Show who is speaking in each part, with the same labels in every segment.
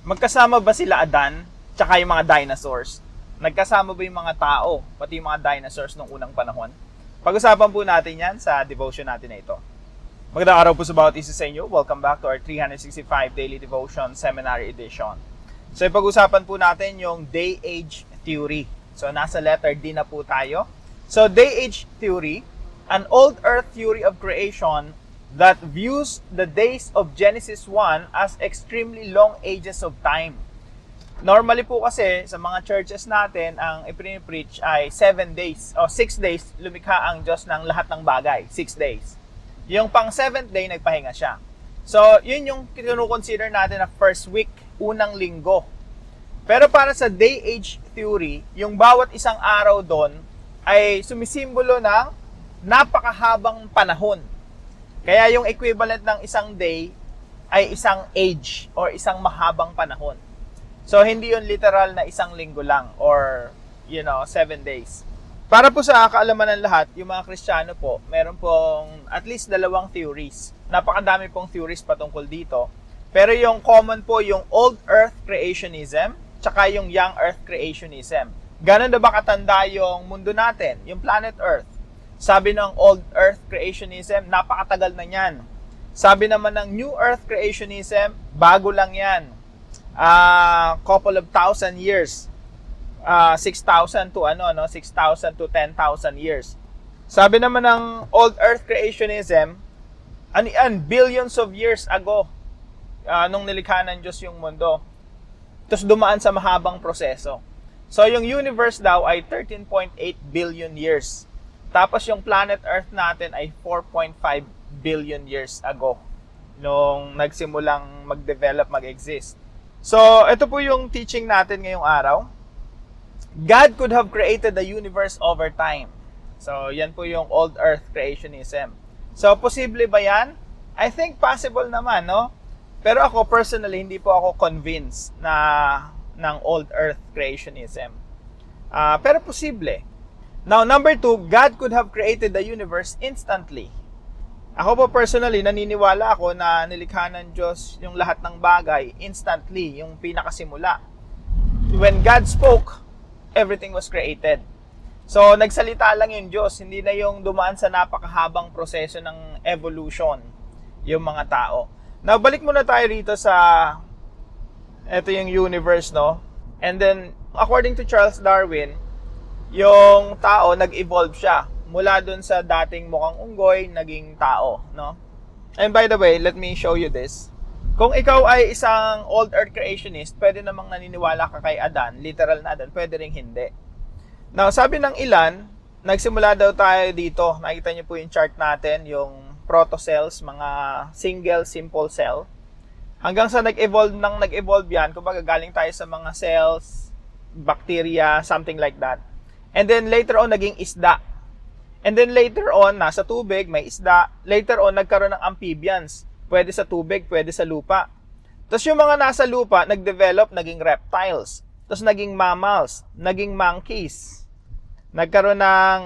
Speaker 1: Magkasama ba sila Adan tsaka yung mga dinosaurs? Nagkasama ba yung mga tao, pati yung mga dinosaurs nung unang panahon? Pag-usapan po natin yan sa devotion natin na ito. Magandang araw po sa bawat isa sa inyo. Welcome back to our 365 Daily Devotion Seminary Edition. So, pag-usapan po natin yung day-age theory. So, nasa letter D na po tayo. So, day-age theory, an old earth theory of creation that views the days of Genesis 1 as extremely long ages of time. Normally po kasi sa mga churches natin, ang ipinipreach ay 7 days o 6 days lumikha ang Diyos ng lahat ng bagay. 6 days. Yung pang 7th day, nagpahinga siya. So, yun yung kinukonsider natin na first week, unang linggo. Pero para sa day-age theory, yung bawat isang araw doon ay sumisimbolo ng napakahabang panahon. Kaya yung equivalent ng isang day ay isang age or isang mahabang panahon. So, hindi yun literal na isang linggo lang or, 7 days. Para po sa kaalaman ng lahat, yung mga Kristiyano po, meron pong at least 2 theories. Napakadami pong theories patungkol dito. Pero yung common po, yung Old Earth Creationism, tsaka yung Young Earth Creationism. Ganon na ba katanda yung mundo natin, yung planet Earth? Sabi ng Old Earth Creationism, napakatagal na yan. Sabi naman ng New Earth Creationism, bago lang yan. Couple of thousand years. 6,000 to 6,000 to 10,000 years. Sabi naman ng Old Earth Creationism, billions of years ago, nung nilikha ng Diyos yung mundo. Tapos dumaan sa mahabang proseso. So yung universe daw ay 13.8 billion years. Tapos yung planet Earth natin ay 4.5 billion years ago nung nagsimulang mag-develop, mag-exist. So, ito po yung teaching natin ngayong araw. God could have created the universe over time. So, yan po yung Old Earth Creationism. So, posible ba yan? I think possible naman, no? Pero ako personally, hindi po ako convinced ng Old Earth Creationism. Pero posible. Now, number 2, God could have created the universe instantly. Ako po personally, naniniwala ako na nilikha ng Diyos yung lahat ng bagay instantly, yung pinakasimula. When God spoke, everything was created. So, nagsalita lang yung Diyos, hindi na yung dumaan sa napakahabang proseso ng evolution yung mga tao. Now, balik muna tayo rito sa ito yung universe, no? And then, according to Charles Darwin, yung tao, nag-evolve siya. Mula dun sa dating mukhang unggoy, naging tao, no? And by the way, let me show you this. Kung ikaw ay isang Old Earth Creationist, pwede namang naniniwala ka kay Adan, literal na Adan, pwede ring hindi. Now, sabi ng ilan, nagsimula daw tayo dito. Nakita niyo po yung chart natin, yung protocells, mga single, simple cell. Hanggang sa nag-evolve yan, kumbaga galing tayo sa mga cells, bacteria, something like that. And then later on, naging isda. And then later on, nasa tubig, may isda. Later on, nagkaroon ng amphibians. Pwede sa tubig, pwede sa lupa. Tapos yung mga nasa lupa, nag-develop, naging reptiles. Tapos naging mammals, naging monkeys. Nagkaroon ng,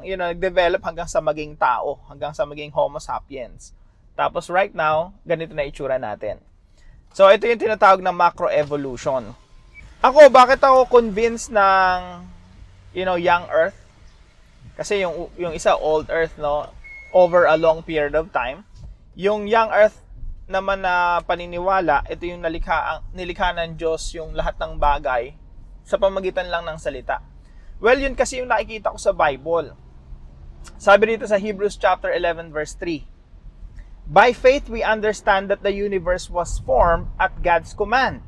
Speaker 1: nag-develop hanggang sa maging tao, hanggang sa maging Homo sapiens. Tapos right now, ganito na itsura natin. So ito yung tinatawag na macroevolution. Ako, bakit ako convinced ng young earth? Kasi yung isa old earth, no, over a long period of time. Yung young earth naman na paniniwala, ito yung nilikha ng Diyos yung lahat ng bagay sa pamagitan lang ng salita. Well, yun kasi yung nakikita ko sa Bible. Sabi dito sa Hebrews chapter 11 verse 3. By faith we understand that the universe was formed at God's command,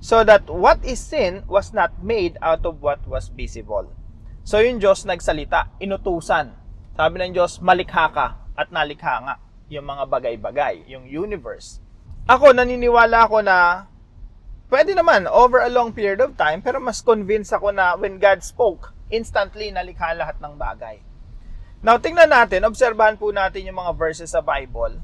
Speaker 1: so that what is seen was not made out of what was visible. So yung Diyos nagsalita, inutusan. Sabi ng Diyos, malikha ka, at nalikha nga yung mga bagay-bagay, yung universe. Ako, naniniwala ako na pwede naman over a long period of time, pero mas convinced ako na when God spoke, instantly nalikha lahat ng bagay. Now, tingnan natin, obserbahan po natin yung mga verses sa Bible.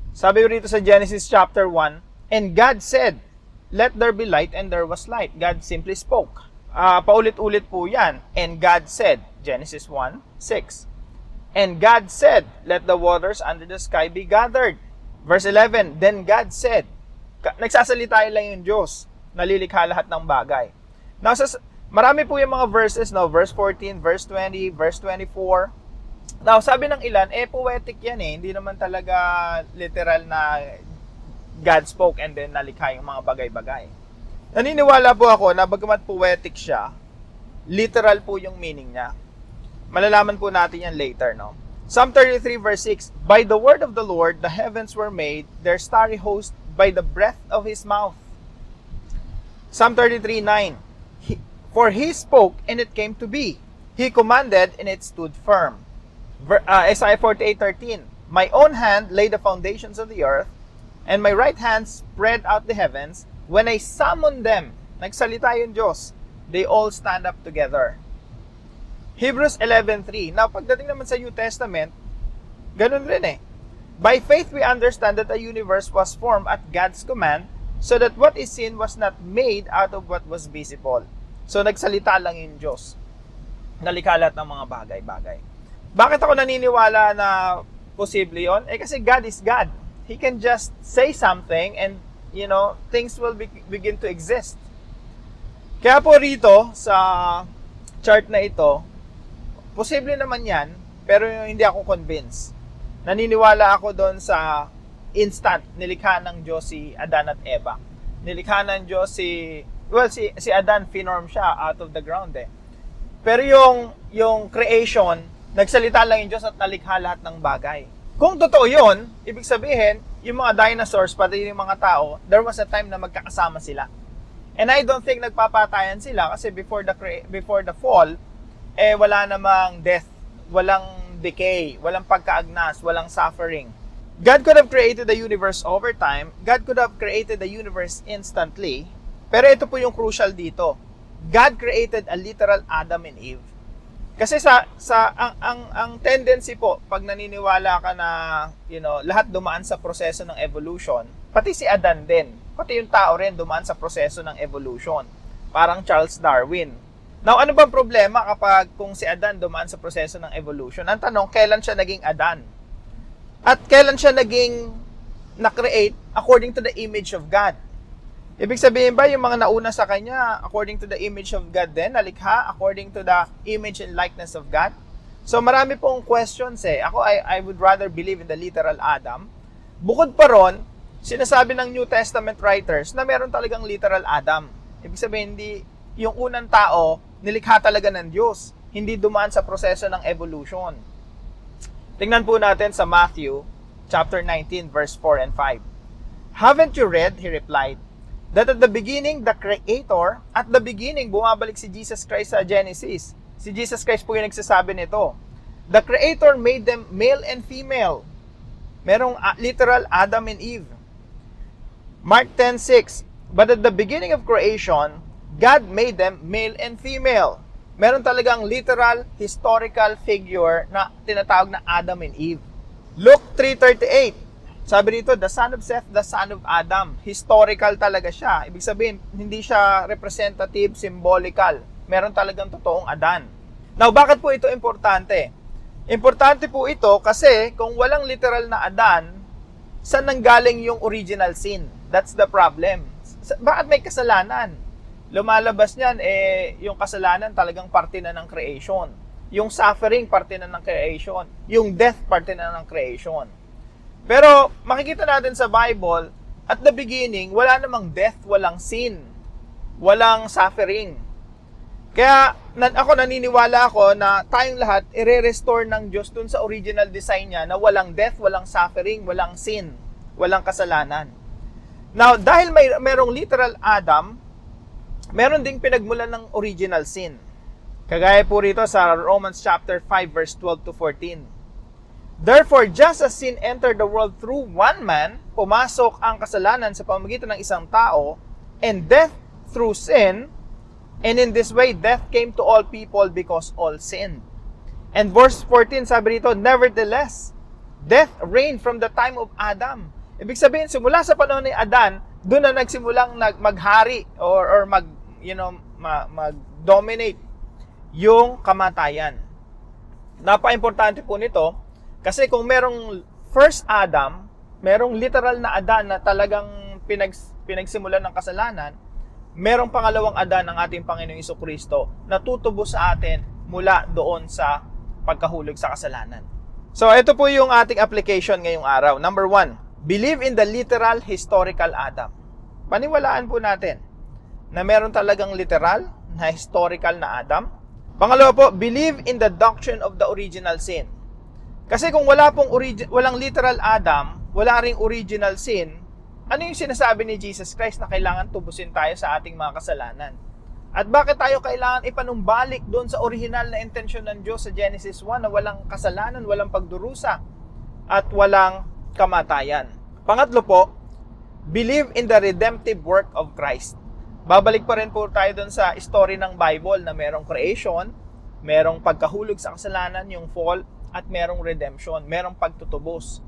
Speaker 1: Sabi rito sa Genesis chapter 1, and God said, let there be light, and there was light. God simply spoke. Paulit-ulit po yan. And God said, Genesis 1:6. And God said, let the waters under the sky be gathered. Verse 11, then God said, Nagsasalita lang yung Diyos. Nalilikha lahat ng bagay. Now, marami po yung mga verses, no? Verse 14, verse 20, verse 24. Now, sabi ng ilan, poetic yan eh. Hindi naman talaga literal na God spoke and then nalikha yung mga bagay-bagay. Naniniwala po ako na bagamat poetic siya, literal po yung meaning niya. Malalaman po natin yan later, no? Psalm 33 verse 6, by the word of the Lord, the heavens were made, their starry host by the breath of His mouth. Psalm 33:9, for He spoke and it came to be. He commanded and it stood firm. Isaiah 48:13, my own hand laid the foundations of the earth, and my right hand spread out the heavens. When I summoned them, nagsalita yung Diyos, they all stand up together. Hebrews 11:3. Now, pagdating naman sa New Testament, ganun rin eh. By faith we understand that the universe was formed at God's command, so that what is seen was not made out of what was visible. So, nagsalita lang yung Diyos. Nalikha lahat ng mga bagay-bagay. Bakit ako naniniwala na posible yun? Kasi God is God. He can just say something and, things will begin to exist. Kaya po rito, sa chart na ito, posible naman yan, pero hindi ako convinced. Naniniwala ako doon sa instant, nilikha ng Diyos si Adan at Eva. Nilikha ng Diyos si Adan, finorm siya out of the ground eh. Pero yung creation, nagsalita lang yung Diyos at nalikha lahat ng bagay. Kung totoo yun, ibig sabihin, yung mga dinosaurs, pati yung mga tao, there was a time na magkakasama sila. And I don't think nagpapatayan sila kasi before the fall, wala namang death, walang decay, walang pagkaagnas, walang suffering. God could have created the universe over time. God could have created the universe instantly. Pero ito po yung crucial dito. God created a literal Adam and Eve. Kasi ang tendency po pag naniniwala ka na, lahat dumaan sa proseso ng evolution, pati si Adan din, pati yung tao rin dumaan sa proseso ng evolution. Parang Charles Darwin. Now, ano bang problema kapag kung si Adan dumaan sa proseso ng evolution? Ang tanong, kailan siya naging Adan? At kailan siya naging na-create according to the image of God? Ibig sabihin ba yung mga nauna sa kanya according to the image of God din, nalikha according to the image and likeness of God? So marami pong questions eh. Ako, I would rather believe in the literal Adam. Bukod pa ron, sinasabi ng New Testament writers na meron talagang literal Adam. Ibig sabihin, hindi yung unang tao, nilikha talaga ng Diyos. Hindi dumaan sa proseso ng evolution. Tingnan po natin sa Matthew chapter 19, verse 4 and 5. Haven't you read, he replied, that at the beginning, the Creator, at the beginning, bumabalik si Jesus Christ sa Genesis. Si Jesus Christ po yung nagsasabi nito. The Creator made them male and female. Merong literal Adam and Eve. Mark 10:6. But at the beginning of creation, God made them male and female. Meron talagang literal, historical figure na tinatawag na Adam and Eve. Luke 3:38. Sabi dito, the son of Seth, the son of Adam. Historical talaga siya. Ibig sabihin, hindi siya representative, symbolical. Meron talagang totoong Adan. Now, bakit po ito importante? Importante po ito kasi kung walang literal na Adan, saan nanggaling yung original sin? That's the problem. Bakit may kasalanan? Lumalabas niyan, yung kasalanan talagang parte na ng creation. Yung suffering, parte na ng creation. Yung death, parte na ng creation. Pero makikita natin sa Bible, at the beginning, wala namang death, walang sin, walang suffering. Kaya ako naniniwala ako na tayong lahat i-restore ng Diyos dun sa original design niya na walang death, walang suffering, walang sin, walang kasalanan. Now, dahil merong literal Adam, meron ding pinagmulan ng original sin. Kagaya po rito sa Romans chapter 5 verse 12 to 14. Therefore, just as sin entered the world through one man, pumasok ang kasalanan sa pamamagitan ng isang tao, and death through sin, and in this way, death came to all people because all sinned. And verse 14, sabi rito, nevertheless, death reigned from the time of Adam. Ibig sabihin, simula sa panahon ni Adan, doon na nagsimulang maghari or mag-dominate yung kamatayan. Napaka-importante po nito, kasi kung merong first Adam, merong literal na Adan na talagang pinagsimulan ng kasalanan, merong pangalawang Adan ng ating Panginoong Jesucristo na tutubos sa atin mula doon sa pagkahulog sa kasalanan. So, ito po yung ating application ngayong araw. Number 1, believe in the literal historical Adam. Paniwalaan po natin na meron talagang literal na historical na Adam. Pangalawa po, believe in the doctrine of the original sin. Kasi kung walang literal Adam, wala ring original sin, ano yung sinasabi ni Jesus Christ na kailangan tubusin tayo sa ating mga kasalanan? At bakit tayo kailangan ipanumbalik doon sa original na intensyon ng Diyos sa Genesis 1 na walang kasalanan, walang pagdurusa, at walang kamatayan? Pangatlo po, believe in the redemptive work of Christ. Babalik pa rin po tayo doon sa story ng Bible na merong creation, merong pagkahulog sa kasalanan, yung fall, at merong redemption, merong pagtutubos.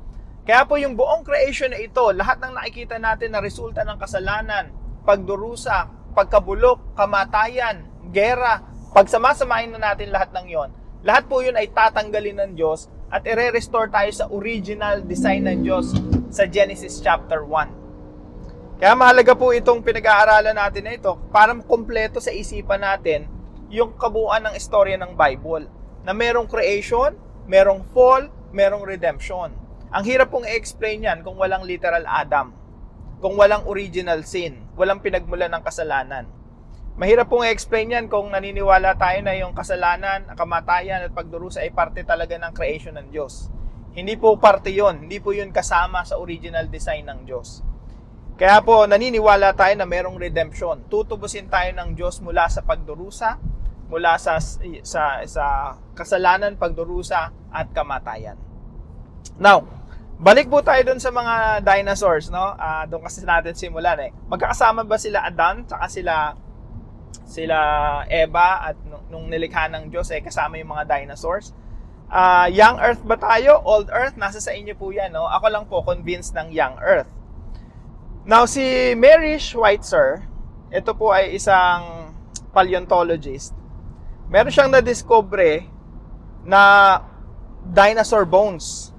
Speaker 1: Kaya po yung buong creation na ito, lahat ng nakikita natin na resulta ng kasalanan, pagdurusa, pagkabulok, kamatayan, gera, pagsamasamahin na natin lahat ng yon, lahat po yun ay tatanggalin ng Diyos at i-restore tayo sa original design ng Diyos sa Genesis chapter 1. Kaya mahalaga po itong pinag-aaralan natin na ito para kumpleto sa isipan natin yung kabuuan ng istorya ng Bible na merong creation, merong fall, merong redemption. Ang hirap pong i-explain yan kung walang literal Adam, kung walang original sin, walang pinagmulan ng kasalanan. Mahirap pong i-explain yan kung naniniwala tayo na yung kasalanan, kamatayan at pagdurusa ay parte talaga ng creation ng Diyos. Hindi po parte yon, hindi po yun kasama sa original design ng Diyos. Kaya po naniniwala tayo na merong redemption. Tutubusin tayo ng Diyos mula sa pagdurusa, mula sa kasalanan, pagdurusa at kamatayan. Now, balik po tayo dun sa mga dinosaurs, no? Doon kasi natin simulan eh. Magkakasama ba sila Adan at sila Eva at nung nilikha ng Diyos eh kasama yung mga dinosaurs? Young Earth ba tayo? Old Earth? Nasa sa inyo po yan, no? Ako lang po convinced ng Young Earth. Now, si Mary Schweitzer, ito po ay isang paleontologist. Meron siyang na-discover na dinosaur bones.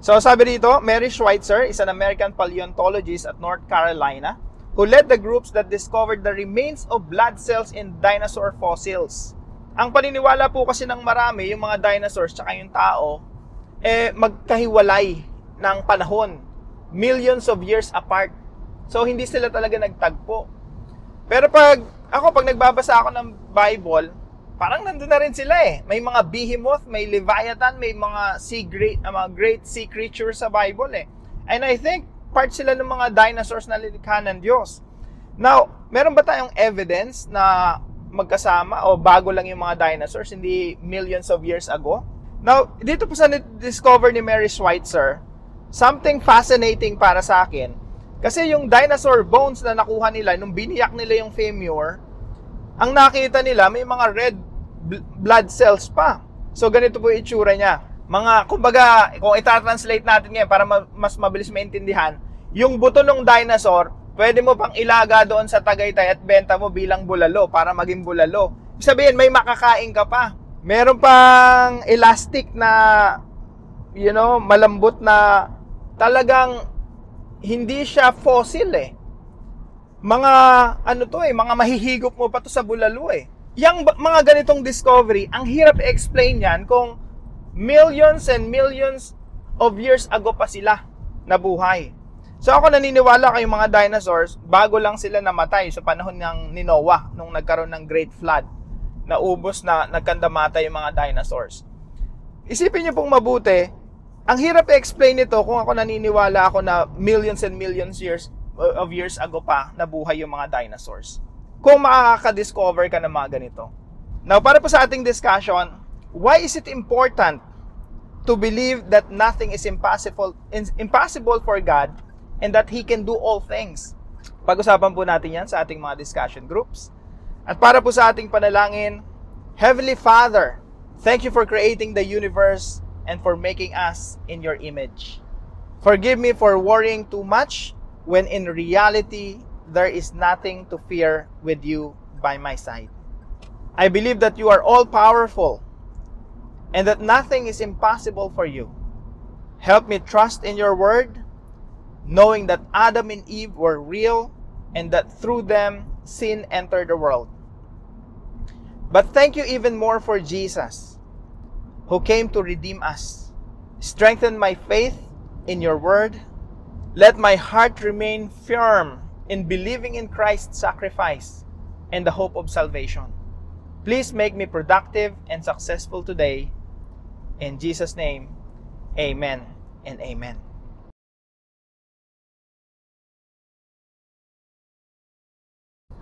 Speaker 1: So sabi dito, Mary Schweitzer is an American paleontologist at North Carolina who led the groups that discovered the remains of blood cells in dinosaur fossils. Ang paniniwala po kasi ng marami, yung mga dinosaurs tsaka yung tao, magkahiwalay ng panahon. Millions of years apart. So hindi sila talaga nagtagpo. Pero pag nagbabasa ako ng Bible, parang nandun na rin sila eh. May mga behemoth, may leviathan, may mga great sea creatures sa Bible eh. And I think part sila ng mga dinosaurs na nilikha ng Diyos. Now, meron ba tayong evidence na magkasama o bago lang yung mga dinosaurs, hindi millions of years ago? Now, dito po sa discover ni Mary Schweitzer, something fascinating para sa akin. Kasi yung dinosaur bones na nakuha nila, nung biniyak nila yung femur, ang nakita nila, may mga red blood cells pa. So, ganito po yung itsura niya. Kumbaga, kung itatranslate natin ngayon para mas mabilis maintindihan, yung buto ng dinosaur, pwede mo pang ilaga doon sa Tagaytay at benta mo bilang bulalo para maging bulalo. Ibig sabihin, may makakain ka pa. Meron pang elastic na, malambot na talagang hindi siya fossil eh. Mga mahihigop mo pa to sa bulalo eh. Yang mga ganitong discovery, ang hirap i-explain yan kung millions and millions of years ago pa sila nabuhay. So ako naniniwala kayong mga dinosaurs, bago lang sila namatay sa panahon ni Noah, nung nagkaroon ng Great Flood, naubos na nagkandamatay yung mga dinosaurs. Isipin niyo pong mabuti, ang hirap i-explain ito kung ako naniniwala ako na millions and millions of years ago pa nabuhay yung mga dinosaurs. Kung makaka-discover ka ng mga ganito. Now, para po sa ating discussion, why is it important to believe that nothing is impossible for God and that He can do all things? Pag-usapan po natin yan sa ating mga discussion groups. At para po sa ating panalangin, Heavenly Father, thank you for creating the universe and for making us in your image. Forgive me for worrying too much when in reality, there is nothing to fear with you by my side. I believe that you are all-powerful and that nothing is impossible for you. Help me trust in your word knowing that Adam and Eve were real and that through them sin entered the world. But thank you even more for Jesus, who came to redeem us. Strengthen my faith in your word. Let my heart remain firm in believing in Christ's sacrifice and the hope of salvation. Please make me productive and successful today. In Jesus' name, amen and amen.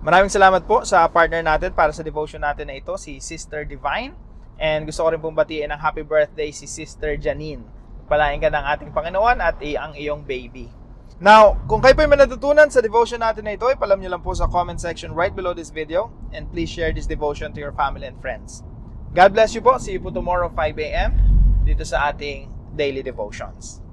Speaker 1: Maraming salamat po sa partner natin para sa devotion natin na ito, si Sister Divine. And gusto ko rin pong batiin ng happy birthday si Sister Janine. Palain ka ng ating Panginoon at ang iyong baby. Now, kung kayo po may natutunan sa devotion natin na ito, ipalam nyo lang po sa comment section right below this video. And please share this devotion to your family and friends. God bless you po. See you po tomorrow 5 a.m. dito sa ating daily devotions.